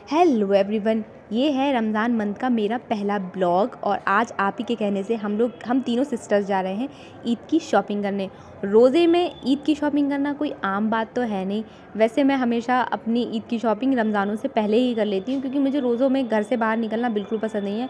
Hello everyone, ये है Ramzan month का मेरा पहला ब्लॉग। और आज आप ही के कहने से हम तीनों सिस्टर्स जा रहे हैं ईद की शॉपिंग करने। रोज़े में ईद की शॉपिंग करना कोई आम बात तो है नहीं। वैसे मैं हमेशा अपनी ईद की शॉपिंग रमज़ानों से पहले ही कर लेती हूँ, क्योंकि मुझे रोज़ों में घर से बाहर निकलना बिल्कुल पसंद नहीं है।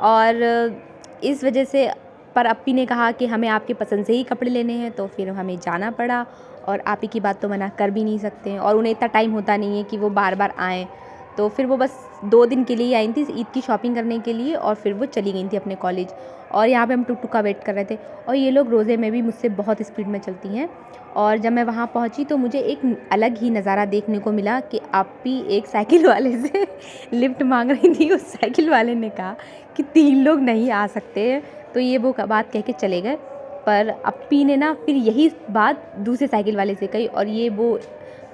और इस वजह से पर अप्पी ने कहा कि हमें आपके पसंद से ही कपड़े लेने हैं, तो फिर हमें जाना पड़ा। और आप ही की बात तो मना कर भी नहीं सकते हैं, और उन्हें इतना टाइम होता नहीं है कि वो बार बार आएँ। तो फिर वो बस 2 दिन के लिए ही आई थी ईद की शॉपिंग करने के लिए, और फिर वो चली गई थी अपने कॉलेज। और यहाँ पे हम टुक-टुक का वेट कर रहे थे। और ये लोग रोज़े में भी मुझसे बहुत स्पीड में चलती हैं। और जब मैं वहाँ पहुँची तो मुझे एक अलग ही नज़ारा देखने को मिला कि अप्पी एक साइकिल वाले से लिफ्ट मांग रही थी। उस साइकिल वाले ने कहा कि 3 लोग नहीं आ सकते हैं, तो ये वो बात कह के चले गए। पर अप्पी ने ना फिर यही बात दूसरे साइकिल वाले से कही, और ये वो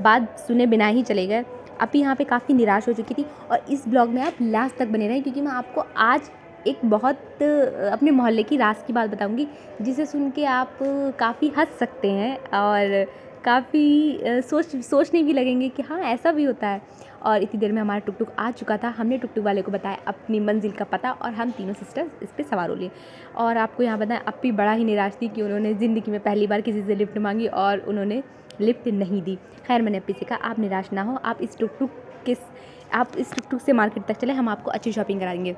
बात सुने बिना ही चले गए। अप्पी यहाँ पे काफ़ी निराश हो चुकी थी। और इस ब्लॉग में आप लास्ट तक बने रहें, क्योंकि मैं आपको आज एक बहुत अपने मोहल्ले की राज की बात बताऊंगी, जिसे सुन के आप काफ़ी हंस सकते हैं और काफ़ी सोचने भी लगेंगे कि हाँ, ऐसा भी होता है। और इतनी देर में हमारा टुक-टुक आ चुका था। हमने टुक-टुक वाले को बताया अपनी मंजिल का पता, और हम तीनों सिस्टर्स इस पे सवार हो लिए। और आपको यहाँ बताएं, अप्पी बड़ा ही निराश थी कि उन्होंने ज़िंदगी में पहली बार किसी से लिफ्ट मांगी और उन्होंने लिफ्ट नहीं दी। खैर, मैंने अप्पी से कहा, आप निराश ना हो, आप इस टुक-टुक से मार्केट तक चलें, हम आपको अच्छी शॉपिंग कराएंगे।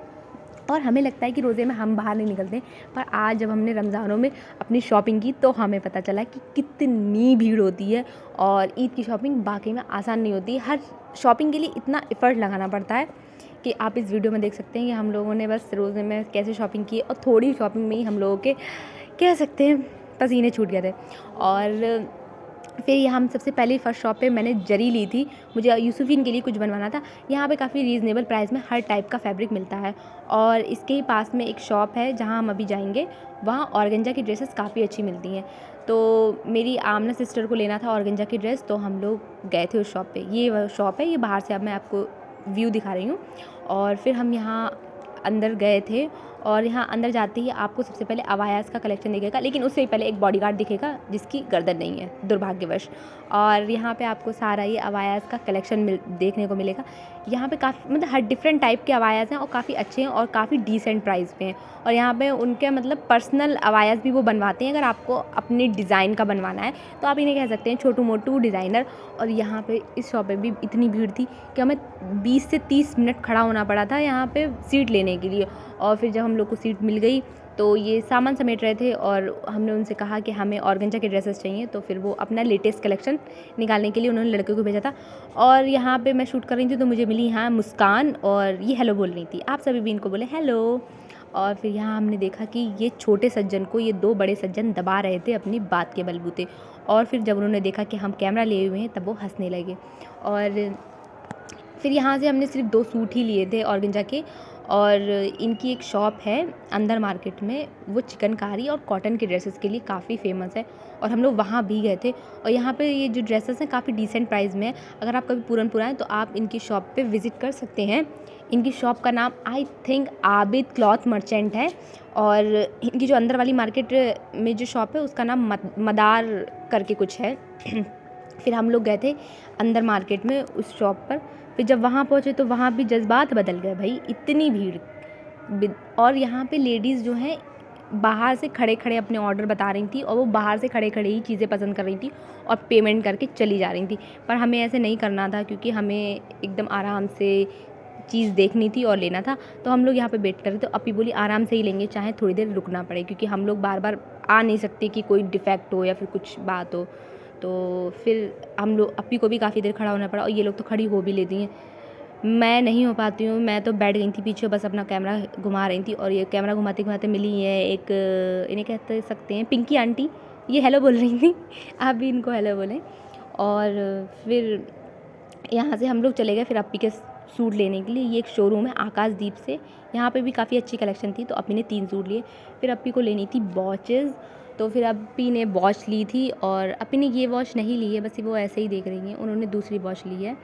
और हमें लगता है कि रोज़े में हम बाहर नहीं निकलते, पर आज जब हमने रमज़ानों में अपनी शॉपिंग की तो हमें पता चला कि कितनी भीड़ होती है। और ईद की शॉपिंग वाकई में आसान नहीं होती। हर शॉपिंग के लिए इतना एफ़र्ट लगाना पड़ता है कि आप इस वीडियो में देख सकते हैं कि हम लोगों ने बस रोज़े में कैसे शॉपिंग की, और थोड़ी शॉपिंग में ही हम लोगों के कह सकते हैं पसीने छूट गए थे। और फिर यहाँ हम सबसे पहले फ़र्स्ट शॉप पे मैंने जरी ली थी। मुझे यूसुफ़ीन के लिए कुछ बनवाना था। यहाँ पे काफ़ी रीज़नेबल प्राइस में हर टाइप का फैब्रिक मिलता है। और इसके ही पास में एक शॉप है जहाँ हम अभी जाएंगे। वहाँ ऑर्गेन्जा की ड्रेसेस काफ़ी अच्छी मिलती हैं। तो मेरी आमना सिस्टर को लेना था ऑर्गेन्जा की ड्रेस, तो हम लोग गए थे उस शॉप पे। ये वो शॉप है, ये बाहर से अब मैं आपको व्यू दिखा रही हूँ। और फिर हम यहाँ अंदर गए थे। और यहाँ अंदर जाते ही आपको सबसे पहले अबायास का कलेक्शन दिखेगा, लेकिन उससे पहले एक बॉडीगार्ड दिखेगा जिसकी गर्दन नहीं है, दुर्भाग्यवश। और यहाँ पे आपको सारा ये अबायास का कलेक्शन देखने को मिलेगा। यहाँ पे काफ़ी मतलब हर डिफरेंट टाइप के अबायास हैं, और काफ़ी अच्छे हैं और काफ़ी डिसेंट प्राइस पे हैं। और यहाँ पे उनके मतलब पर्सनल अबायास भी वो बनवाते हैं। अगर आपको अपने डिज़ाइन का बनवाना है तो आप इन्हें कह सकते हैं छोटू मोटू डिज़ाइनर। और यहाँ पे इस शॉप पे भी इतनी भीड़ थी कि हमें 20 से 30 मिनट खड़ा होना पड़ा था यहाँ पे सीट लेने के लिए। और फिर जब हम लोग को सीट मिल गई तो ये सामान समेट रहे थे, और हमने उनसे कहा कि हमें ऑर्गेन्जा के ड्रेसेस चाहिए। तो फिर वो अपना लेटेस्ट कलेक्शन निकालने के लिए उन्होंने लड़के को भेजा था। और यहाँ पे मैं शूट कर रही थी तो मुझे मिली यहाँ मुस्कान, और ये हेलो बोल रही थी। आप सभी भी इनको बोले हेलो। और फिर यहाँ हमने देखा कि ये छोटे सज्जन को ये 2 बड़े सज्जन दबा रहे थे अपनी बात के बलबूते। और फिर जब उन्होंने देखा कि हम कैमरा लिए हुए हैं तब वो हंसने लगे। और फिर यहाँ से हमने सिर्फ 2 सूट ही लिए थे ऑर्गेन्जा के। और इनकी एक शॉप है अंदर मार्केट में, वो चिकनकारी और कॉटन के ड्रेसेस के लिए काफ़ी फ़ेमस है, और हम लोग वहाँ भी गए थे। और यहाँ पे ये जो ड्रेसेस हैं काफ़ी डिसेंट प्राइस में है। अगर आप कभी पूरनपुर आएँ तो आप इनकी शॉप पे विज़िट कर सकते हैं। इनकी शॉप का नाम I think Abid cloth merchant है। और इनकी जो अंदर वाली मार्केट में जो शॉप है उसका नाम मदार करके कुछ है। फिर हम लोग गए थे अंदर मार्केट में उस शॉप पर। फिर जब वहाँ पहुँचे तो वहाँ भी जज्बात बदल गए भाई, इतनी भीड़। और यहाँ पे लेडीज़ जो हैं बाहर से खड़े खड़े अपने ऑर्डर बता रही थी, और वो बाहर से खड़े खड़े ही चीज़ें पसंद कर रही थी और पेमेंट करके चली जा रही थी। पर हमें ऐसे नहीं करना था, क्योंकि हमें एकदम आराम से चीज़ देखनी थी और लेना था। तो हम लोग यहाँ पे वेट कर रहे थे। तो अप्पी बोली आराम से ही लेंगे, चाहे थोड़ी देर रुकना पड़े, क्योंकि हम लोग बार बार आ नहीं सकते कि कोई डिफ़ेक्ट हो या फिर कुछ बात हो। तो फिर हम लोग अप्पी को भी काफ़ी देर खड़ा होना पड़ा, और ये लोग तो खड़ी हो भी लेती हैं। मैं नहीं हो पाती हूँ, मैं तो बैठ गई थी पीछे, बस अपना कैमरा घुमा रही थी। और ये कैमरा घुमाते घुमाते मिली है एक, इन्हें कहते सकते हैं पिंकी आंटी। ये हेलो बोल रही थी, आप भी इनको हेलो बोलें। और फिर यहाँ से हम लोग चले गए फिर अप्पी के सूट लेने के लिए। ये एक शोरूम है आकाशदीप से, यहाँ पे भी काफ़ी अच्छी कलेक्शन थी। तो अप्पी ने 3 सूट लिए। फिर अप्पी को लेनी थी वॉचेज़, तो फिर अप्पी ने वॉच ली थी। और अप्पी ने ये वॉच नहीं ली है, बस वो ऐसे ही देख रही हैं, उन्होंने दूसरी वॉच ली है।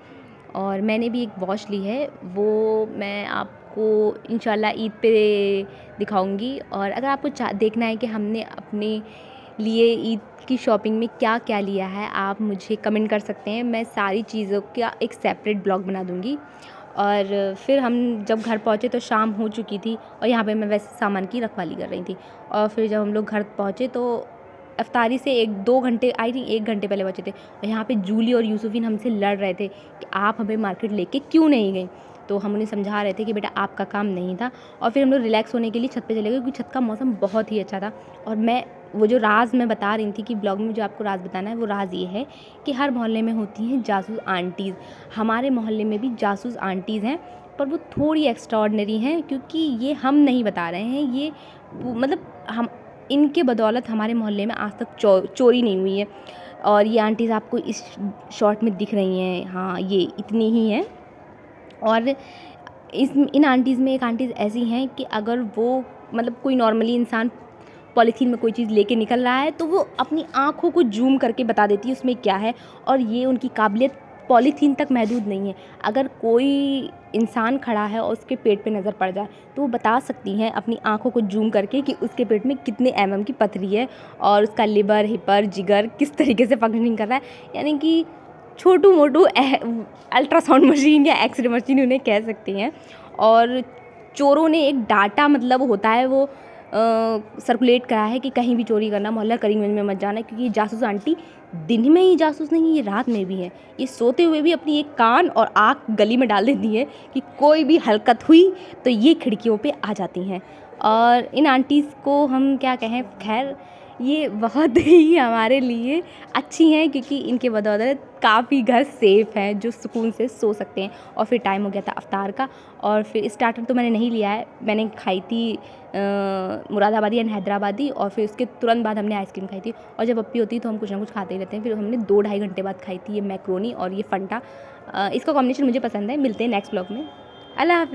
और मैंने भी एक वॉच ली है, वो मैं आपको इंशाल्लाह ईद पे दिखाऊंगी। और अगर आपको देखना है कि हमने अपने लिए ईद की शॉपिंग में क्या क्या लिया है, आप मुझे कमेंट कर सकते हैं, मैं सारी चीज़ों का एक सेपरेट ब्लॉग बना दूंगी। और फिर हम जब घर पहुँचे तो शाम हो चुकी थी और यहाँ पे मैं वैसे सामान की रखवाली कर रही थी। और फिर जब हम लोग घर पहुँचे तो इफ्तारी से 1-2 घंटे, आई थिंक 1 घंटे पहले पहुँचे थे, और यहाँ पे जूली और यूसुफीन हमसे लड़ रहे थे कि आप हमें मार्केट लेके क्यों नहीं गई। तो हम उन्हें समझा रहे थे कि बेटा आपका काम नहीं था। और फिर हम लोग रिलैक्स होने के लिए छत पे चले गए क्योंकि छत का मौसम बहुत ही अच्छा था। और मैं वो जो राज़ मैं बता रही थी कि ब्लॉग में जो आपको राज़ बताना है, वो राज़ ये है कि हर मोहल्ले में होती हैं जासूस आंटीज़। हमारे मोहल्ले में भी जासूस आंटीज़ हैं, पर वो थोड़ी एक्स्ट्राऑर्डिनरी हैं क्योंकि ये हम नहीं बता रहे हैं, ये मतलब हम इनके बदौलत हमारे मोहल्ले में आज तक चोरी नहीं हुई है। और ये आंटीज़ आपको इस शॉट में दिख रही हैं, हाँ ये इतनी ही हैं। और इन आंटीज़ में एक आंटीज़ ऐसी हैं कि अगर वो मतलब कोई नॉर्मली इंसान पॉलीथीन में कोई चीज़ लेके निकल रहा है तो वो अपनी आँखों को जूम करके बता देती है उसमें क्या है। और ये उनकी काबिलियत पॉलीथीन तक महदूद नहीं है। अगर कोई इंसान खड़ा है और उसके पेट पे नज़र पड़ जाए तो वो बता सकती हैं अपनी आँखों को जूम करके कि उसके पेट में कितने की पथरी है और उसका लिवर, हिपर, जिगर किस तरीके से फंक्शनिंग कर रहा है। यानी कि छोटू मोटू अल्ट्रासाउंड मशीन या एक्सरे मशीन उन्हें कह सकती हैं। और चोरों ने एक डाटा मतलब होता है वो सर्कुलेट करा है कि कहीं भी चोरी करना, मोहल्ला करीमगंज में मत जाना, क्योंकि ये जासूस आंटी दिन में ही जासूस नहीं, ये रात में भी है। ये सोते हुए भी अपनी एक कान और आँख गली में डाल देती है कि कोई भी हरकत हुई तो ये खिड़कियों पे आ जाती हैं। और इन आंटीज़ को हम क्या कहें, खैर ये बहुत ही हमारे लिए अच्छी हैं क्योंकि इनके बदौलत काफ़ी घर सेफ़ हैं जो सुकून से सो सकते हैं। और फिर टाइम हो गया था अफ्तार का, और फिर स्टार्टर तो मैंने नहीं लिया है, मैंने खाई थी मुरादाबादी एंड हैदराबादी, और फिर उसके तुरंत बाद हमने आइसक्रीम खाई थी। और जब अप्पी होती है तो हम कुछ ना कुछ खाते ही रहते हैं। फिर हमने 2-2.5 घंटे बाद खाई थी ये मैक्रोनी और ये फंटा। इसका कॉम्बिनेशन मुझे पसंद है। मिलते हैं नेक्स्ट ब्लॉग में। अल्लाह हाफ़िज़।